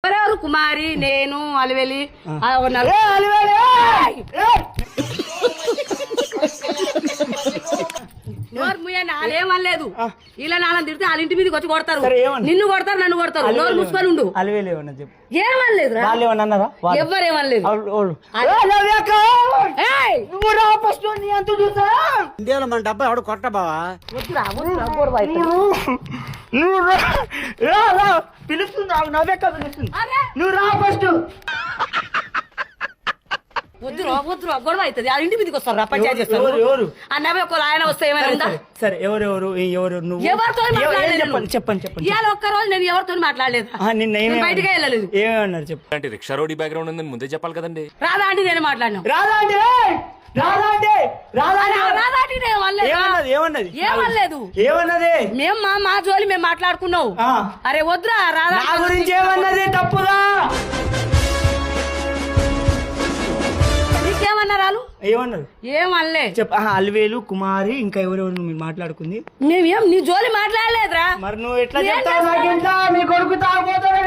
ఎవరెవరు కుమారి నేను అలివెలి నోరు ముయ్య నాలేమనలేదు ఇలా నాన్న తిడితే వాళ్ళ ఇంటి మీదకి వచ్చి కొడతారు నిన్ను కొడతారు నన్ను కొడతారు నోరు మూసుకొని ఉండు అలివేలు ఏమన్నా చెప్పు ఏమనలేదు వాళ్ళు ఏమన్నా అన్నారా ఎవరేమనలేదు ఇండియాలో మన డబ్బా ఎవడు కొట్ట బావా పిలుస్తుంది నవ్వేక పిలుస్తుంది నువ్వు రా ఫస్ట్ వద్దురా గొడవ అవుతుంది ఆ ఇంటి మీదకి వస్తారు పంచాయతీ చేస్తారు అన్నవి ఒక ఆయన వస్తే ఏమైనా ఉందా సరే ఎవరెవరు నువ్వు ఎవరితో చెప్పండి చెప్పండి ఇవాళ ఒక్క రోజు నేను ఎవరితో మాట్లాడలేదు నిన్న బయటకే వెళ్ళలేదు ఏమన్నారు చెప్పు అంటే రిక్షా రోడ్ బ్యాక్గ్రౌండ్ ఉందని ముందే చెప్పాలి కదండి రాదా అంటే నేను మాట్లాడినా ఏమన్నది మేము మా జోలి మేము మాట్లాడుకున్నావు అరే వద్దురా రాదా గురించి ఏమన్నది తప్పుగా నీకేమన్నారు ఏమన్నారు ఏమనలే చెప్ప అలివేలు కుమారి ఇంకా ఎవరెవరు మీరు మాట్లాడుకుంది మేమేం నీ జోలి మాట్లాడలేదురా మరి నువ్వు ఎట్లా చెప్తావు నీ కొడుకు తాగుపోతాడు